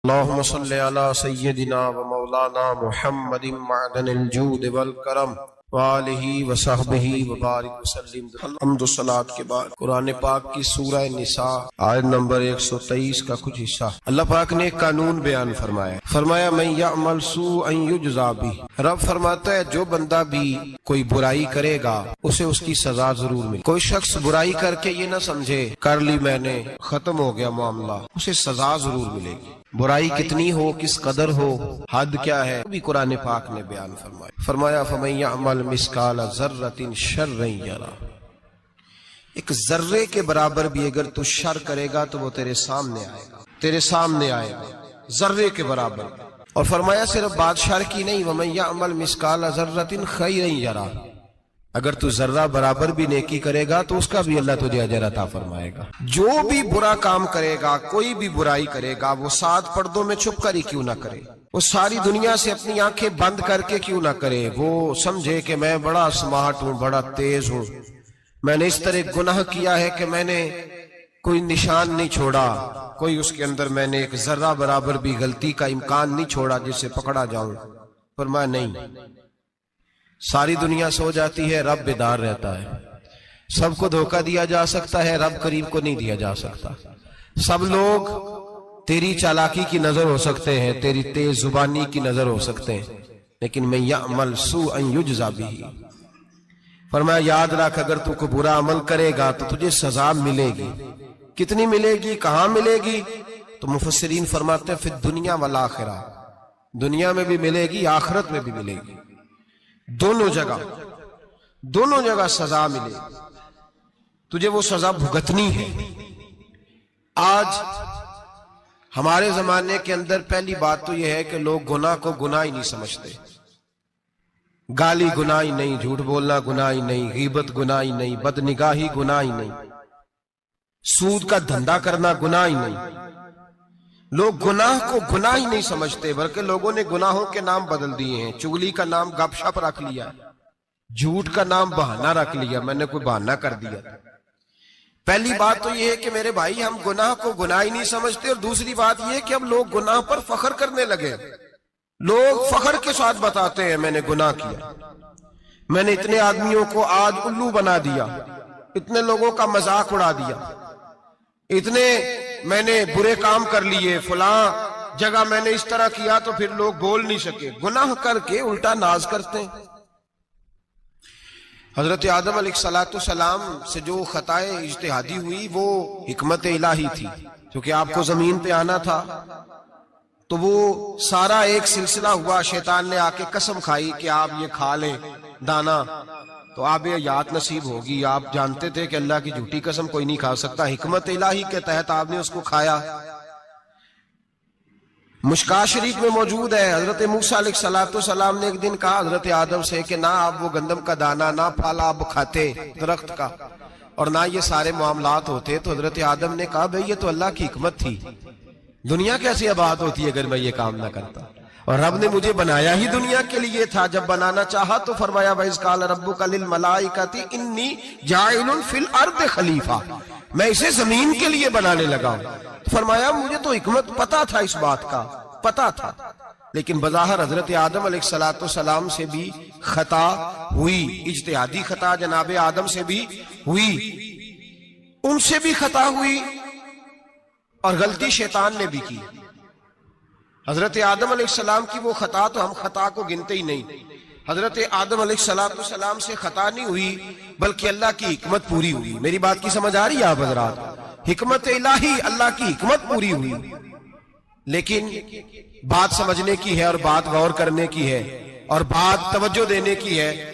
اللهم صل على سيدنا ومولانا محمد معدن الجود والکرم وآلہ وصحبہ وبارک وسلم۔ الحمد والصلاۃ کے بعد قرآن پاک کی سورہ نساء آیت نمبر 123 کا کچھ حصہ اللہ پاک نے ایک قانون بیان فرمایا من یعمل سوءا یجزا بہ۔ رب فرماتا ہے جو بندہ بھی کوئی برائی کرے گا اسے اس کی سزا ضرور ملے۔ کوئی شخص برائی کر کے یہ نہ سمجھے کر لی میں نے ختم ہو گیا معاملہ، اسے سزا ضرور ملے گی۔ برائی کتنی ہو، کس قدر ہو، حد کیا ہے، بھی قرآن پاک نے بیان فرمایا فَمَن يَعْمَلْ مِثْقَالَ ذَرَّةٍ شَرًّا يَرَهُ۔ ایک ذرے کے برابر بھی اگر تو شر کرے گا تو وہ تیرے سامنے آئے گا ذرے کے برابر۔ اور فرمایا صرف بات شر کی نہیں، وَمَن يَعْمَلْ مِثْقَالَ ذَرَّةٍ خَيْرًا يَرَهُ۔ اگر تو ذرہ برابر بھی نیکی کرے گا تو اس کا بھی اللہ تجھے اجر عطا فرمائے گا۔ جو بھی برا کام کرے گا، کوئی بھی برائی کرے گا، وہ 7 پردوں میں چھپ کر ہی کیوں نہ کرے، وہ ساری دنیا سے اپنی آنکھیں بند کر کے کیوں نہ کرے، وہ سمجھے کہ میں بڑا سمارٹ ہوں، بڑا تیز ہوں، میں نے اس طرح گناہ کیا ہے کہ میں نے کوئی نشان نہیں چھوڑا، کوئی اس کے اندر میں نے ایک ذرہ برابر بھی غلطی کا امکان نہیں چھوڑا جس سے پکڑا جاؤں۔ فرمایا نہیں، ساری دنیا سو جاتی ہے، رب بیدار رہتا ہے۔ سب کو دھوکہ دیا جا سکتا ہے، رب کریم کو نہیں دیا جا سکتا۔ سب لوگ تیری چالاکی کی نظر ہو سکتے ہیں، تیری تیز زبانی کی نظر ہو سکتے ہیں، لیکن من یعمل سوءا یجزا بہ۔ فرمایا یاد رکھ اگر تو کوئی برا عمل کرے گا تو تجھے سزا ملے گی۔ کتنی ملے گی، کہاں ملے گی؟ تو مفسرین فرماتے ہیں فی الدنیا والآخرہ، دنیا میں بھی ملے گی، آخرت میں بھی ملے گی، دونوں جگہ سزا ملے، تجھے وہ سزا بھگتنی ہے۔ آج ہمارے زمانے کے اندر پہلی بات تو یہ ہے کہ لوگ گناہ کو گناہ ہی نہیں سمجھتے۔ گالی گناہ ہی نہیں، جھوٹ بولنا گناہ ہی نہیں، غیبت گناہ ہی نہیں، بدنگاہی گناہ ہی نہیں، سود کا دھندا کرنا گناہ ہی نہیں۔ لوگ گناہ کو گناہ ہی نہیں سمجھتے، بلکہ لوگوں نے گناہوں کے نام بدل دیے ہیں۔ چگلی کا نام گپ شپ رکھ لیا، جھوٹ کا نام بہانہ رکھ لیا، میں نے کوئی بہانہ کر دیا۔ پہلی بات تو یہ ہے کہ میرے بھائی ہم گناہ کو گناہ ہی نہیں سمجھتے، اور دوسری بات یہ ہے کہ اب لوگ گناہ پر فخر کرنے لگے۔ لوگ فخر کے ساتھ بتاتے ہیں میں نے گناہ کیا، میں نے اتنے آدمیوں کو آج الو بنا دیا، اتنے لوگوں کا مذاق اڑا دیا، اتنے میں نے برے کام کر لیے، فلاں جگہ میں نے اس طرح کیا تو پھر لوگ بول نہیں سکے۔ گناہ کر کے الٹا ناز کرتے ہیں۔ حضرت آدم علیہ السلام سے جو خطا اجتہادی ہوئی وہ حکمت الہی تھی، کیونکہ آپ کو زمین پہ آنا تھا، تو وہ سارا ایک سلسلہ ہوا۔ شیطان نے آ کے قسم کھائی کہ آپ یہ کھا لیں دانا تو آپ یہ حیات نصیب ہوگی۔ آپ جانتے تھے کہ اللہ کی جھوٹی قسم کوئی نہیں کھا سکتا، حکمت الہی کے تحت آپ نے اس کو کھایا۔ مشکاہ شریف میں موجود ہے، حضرت موسیٰ علیہ السلام نے ایک دن کہا حضرت آدم سے کہ نہ آپ وہ گندم کا دانا، نہ پھل آپ کھاتے درخت کا، اور نہ یہ سارے معاملات ہوتے۔ تو حضرت آدم نے کہا بھئی یہ تو اللہ کی حکمت تھی، دنیا کیسی آباد ہوتی ہے اگر میں یہ کام نہ کرتا، اور رب نے مجھے بنایا ہی دنیا کے لیے تھا۔ جب بنانا چاہا تو فرمایا وَإِذْ قَالَ رَبُّكَ لِلْمَلَائِكَةِ إِنِّي جَاعِلٌ فِي الْأَرْضِ خلیفہ، میں اسے زمین کے لیے بنانے لگا ہوں۔ فرمایا مجھے تو حکمت پتا تھا، اس بات کا پتا تھا، لیکن بظاہر حضرت آدم علیہ السلام سے بھی خطا ہوئی، اجتہادی خطا جناب آدم سے بھی ہوئی، ان سے بھی خطا ہوئی، اور غلطی شیطان نے بھی کی۔ حضرت آدم علیہ السلام کی وہ خطا تو ہم خطا کو گنتے ہی نہیں۔ حضرت آدم علیہ السلام سے خطا نہیں ہوئی بلکہ اللہ کی حکمت پوری ہوئی۔ میری بات کی سمجھ آ رہی ہے آپ حضرات؟ حکمت الہی، اللہ کی حکمت پوری ہوئی، لیکن بات سمجھنے کی ہے، اور بات غور کرنے کی ہے، اور بات توجہ دینے کی ہے۔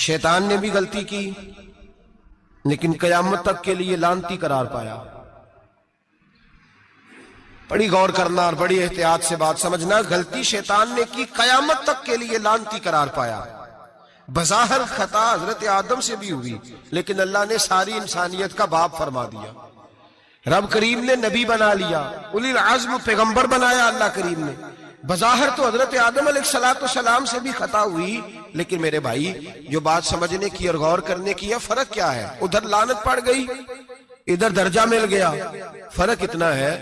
شیطان نے بھی غلطی کی لیکن قیامت تک کے لیے لعنتی قرار پایا۔ بڑی غور کرنا اور بڑی احتیاط سے بات سمجھنا، غلطی شیطان نے کی، قیامت تک کے لیے لعنتی قرار پایا۔ بظاہر خطا حضرت آدم سے بھی ہوئی، لیکن اللہ نے ساری انسانیت کا باپ فرما دیا۔ رب کریم نے نبی بنا لیا، اولی العزم پیغمبر بنایا اللہ کریم نے۔ بظاہر تو حضرت آدم علیہ السلام سے بھی خطا ہوئی، لیکن میرے بھائی جو بات سمجھنے کی اور غور کرنے کی ہے، فرق کیا ہے؟ ادھر لعنت پڑ گئی، ادھر درجہ مل گیا۔ فرق اتنا ہے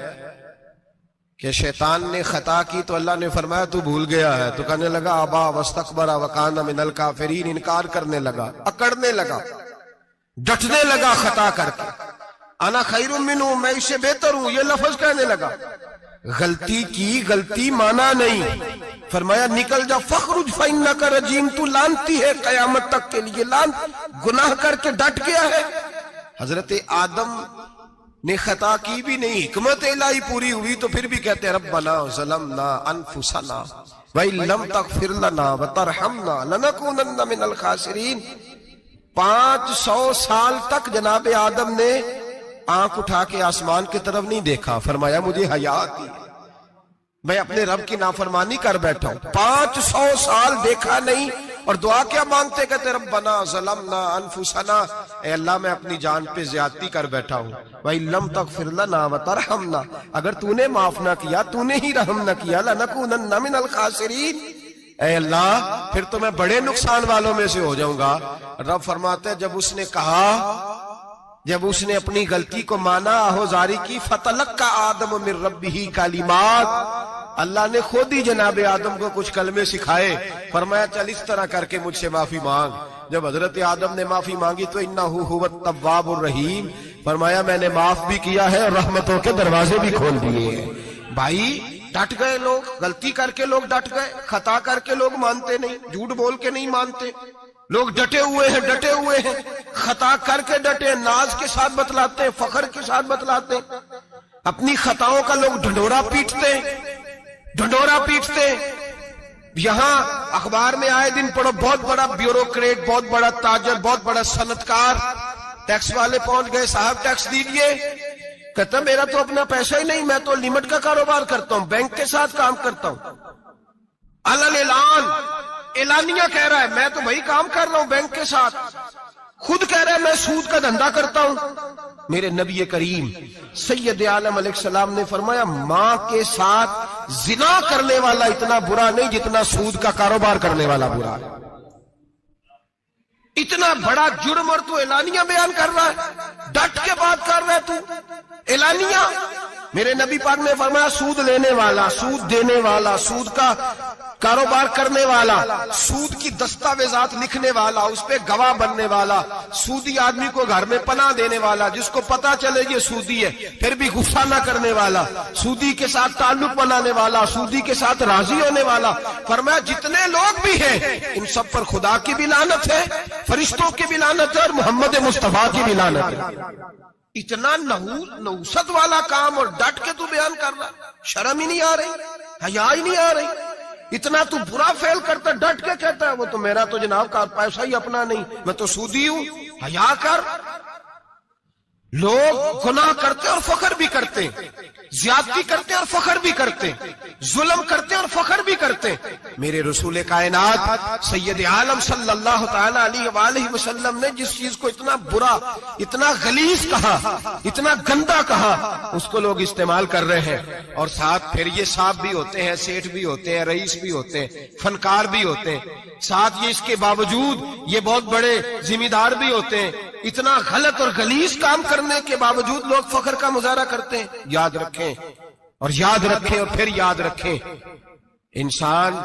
کہ شیطان نے خطا کی تو اللہ نے فرمایا تو بھول گیا ہے، تو کہنے لگا ابا واستکبر وکان من الکافرین، انکار کرنے لگا، اکڑنے لگا، ڈٹنے لگا خطا کر کے، انا خیر منہ، میں اس سے بہتر ہوں، یہ لفظ کہنے لگا۔ غلطی کی، غلطی مانا نہیں، فرمایا نکل جا، فخرج فإنک رجیم، تو لانتی ہے قیامت تک کے لیے، گناہ کر کے ڈٹ گیا ہے۔ حضرت آدم نے خطا کی بھی نہیں، حکمت الہی پوری ہوئی تو پھر بھی کہتے ہیں ربنا ظلمنا انفسنا وَإِن لَمْ تَغْفِرْ لَنَا وَتَرْحَمْنَا لَنَكُونَنَّ مِنَ الْخَاسِرِينَ۔ 500 سال تک جناب آدم نے آنکھ اٹھا کے آسمان کی طرف نہیں دیکھا، فرمایا مجھے حیا آتی ہے، میں اپنے رب کی نافرمانی کر بیٹھا ہوں۔ 500 سال دیکھا نہیں، اور دعا کیا مانگتے، کہتے ربنا ظلمنا انفسنا، اے اللہ میں اپنی جان پہ زیادتی کر بیٹھا ہوں، وَإِن لَمْ تَغْفِرْ لَنَا وَتَرْحَمْنَا، اگر تو نے معاف نہ کیا، تو نے ہی رحم نہ کیا، لَنَكُونَنَّ مِنَ الْخَاسِرِينَ، اے اللہ پھر تو میں بڑے نقصان والوں میں سے ہو جاؤں گا۔ رب فرماتے ہیں جب اس نے کہا، جب اس نے اپنی غلطی کو مانا، آہوزاری کی، فَتَلَقَّى آدَمُ مِن رَبِّهِ کَلِمَاتٍ، اللہ نے خود ہی جناب آدم کو کچھ کلمے سکھائے، فرمایا چل اس طرح کر کے مجھ سے معافی مانگ۔ جب حضرت آدم نے معافی مانگی تو اِنَّهُ هُوَ التَّوَّابُ الرَّحِيمُ، فرمایا میں نے معاف بھی کیا ہے اور رحمتوں کے دروازے بھی کھول دیے ہیں۔ بھائی ڈٹ گئے لوگ، غلطی کر کے لوگ ڈٹ گئے، خطا کر کے لوگ مانتے نہیں، جھوٹ بول کے نہیں مانتے، لوگ ڈٹے ہوئے ہیں، ڈٹے ہوئے ہیں، خطا کر کے ڈٹے، ناز کے ساتھ بتلاتے ہیں، فخر کے ساتھ بتلاتے ہیں، اپنی خطاؤں کا لوگ ڈھنڈورا پیٹتے ہیں، ڈھنڈورا پیٹتے۔ یہاں اخبار میں آئے دن پڑھو، بہت بڑا بیوروکریٹ، بہت بڑا تاجر، بہت بڑا صنعتکار، ٹیکس والے پہنچ گئے، صاحب ٹیکس دیجئے، کہتا میرا تو اپنا پیسہ ہی نہیں، میں تو لمٹ کا کاروبار کرتا ہوں، بینک کے ساتھ کام کرتا ہوں، اعلان اعلانیہ کہہ رہا ہے میں تو وہی کام کر رہا ہوں بینک کے ساتھ، خود کہہ رہا ہے میں سود کا دھندا کرتا ہوں۔ میرے نبی کریم سید عالم علیہ السلام نے فرمایا ماں کے ساتھ زنا کرنے والا اتنا برا نہیں جتنا سود کا کاروبار کرنے والا برا ہے۔ اتنا بڑا جرم اور تو اعلانیہ بیان کر رہا ہے، ڈٹ کے بات کر رہا ہے تو اعلانیہ۔ میرے نبی پاک نے فرمایا سود لینے والا، سود دینے والا، سود کا کاروبار کرنے والا، سود کی دستاویزات لکھنے والا، اس پہ گواہ بننے والا، سودی آدمی کو گھر میں پناہ دینے والا، جس کو پتا چلے یہ سودی ہے پھر بھی غصہ نہ کرنے والا، سودی کے ساتھ تعلق بنانے والا، سودی کے ساتھ راضی ہونے والا، فرمایا جتنے لوگ بھی ہیں ان سب پر خدا کی بھی لعنت ہے، فرشتوں کی بھی لعنت ہے اور محمد مصطفیٰ کی بھی لعنت ہے۔ اتنا نحوست والا کام اور ڈٹ کے تو بیان کر رہا، شرم ہی نہیں آ رہی، حیا ہی نہیں آ رہی، اتنا تو برا فیل کرتا، ڈٹ کے کہتا ہے وہ تو میرا تو جناب کا پیسہ ہی اپنا نہیں، میں تو سودی ہوں، حیا کر۔ لوگ گناہ کرتے اور فخر بھی کرتے، زیادتی کرتے اور فخر بھی کرتے، ظلم کرتے اور فخر بھی کرتے۔ میرے رسول کائنات سید عالم صلی اللہ تعالی علیہ وآلہ وسلم نے جس چیز کو اتنا برا، اتنا غلیظ کہا، اتنا گندا کہا، اس کو لوگ استعمال کر رہے ہیں، اور ساتھ پھر یہ صاحب بھی ہوتے ہیں، سیٹھ بھی ہوتے ہیں، رئیس بھی ہوتے ہیں، فنکار بھی ہوتے ہیں، ساتھ یہ اس کے باوجود یہ بہت بڑے ذمہ دار بھی ہوتے ہیں۔ اتنا غلط اور غلیظ کام کرنے کے باوجود لوگ فخر کا مظاہرہ کرتے ہیں۔ یاد رکھیں اور یاد رکھیں اور پھر یاد رکھیں، انسان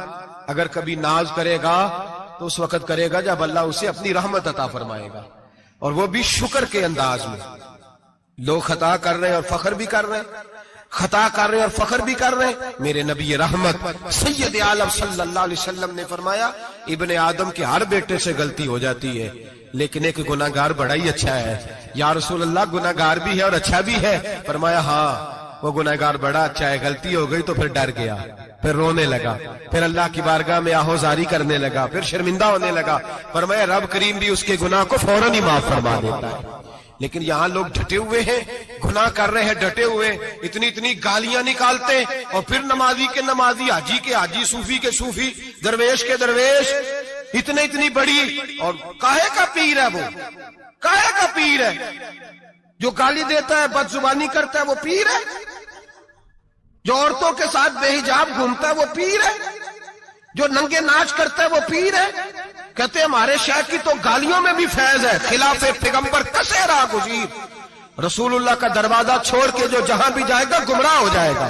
اگر کبھی ناز کرے گا تو اس وقت کرے گا جب اللہ اسے اپنی رحمت عطا فرمائے گا، اور وہ بھی شکر کے انداز میں۔ لوگ خطا کر رہے ہیں اور فخر بھی کر رہے ہیں، خطا کر رہے ہیں اور فخر بھی کر رہے ہیں۔ میرے نبی رحمت سید عالم صلی اللہ علیہ وسلم نے فرمایا ابن آدم کے ہر بیٹے سے غلطی ہو جاتی ہے، لیکن ایک گناہگار بڑا ہی اچھا ہے۔ یا رسول اللہ گناہگار بھی ہے اور اچھا بھی ہے؟ فرمایا ہاں وہ گناہگار بڑا اچھا ہے، غلطی ہو گئی تو پھر ڈر گیا، پھر رونے لگا، پھر اللہ کی بارگاہ میں آہوزاری کرنے لگا، پھر شرمندہ ہونے لگا۔ فرمایا رب کریم بھی اس کے گناہ کو فوراً ہی معاف فرما دیتا ہے۔ لیکن یہاں لوگ ڈٹے ہوئے ہیں، گناہ کر رہے ہیں، ڈٹے ہوئے، اتنی اتنی گالیاں نکالتے، اور پھر نمازی کے نمازی، حاجی کے حاجی، صوفی کے صوفی، درویش کے درویش، اتنی بڑی، اور کاہے کا پیر ہے وہ؟ کاہے کا پیر ہے؟ جو گالی دیتا ہے، بد زبانی کرتا ہے، وہ پیر ہے؟ جو عورتوں کے ساتھ بے حجاب گھومتا ہے وہ پیر ہے؟ جو ننگے ناچ کرتا ہے وہ پیر ہے؟ کہتے ہیں ہمارے شیخ کی تو گالیوں میں بھی فیض ہے، خلاف پیغمبر کسے راہ گزیر، رسول اللہ کا دروازہ چھوڑ کے جو جہاں بھی جائے گا گمراہ ہو جائے گا،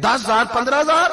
10,000 15,000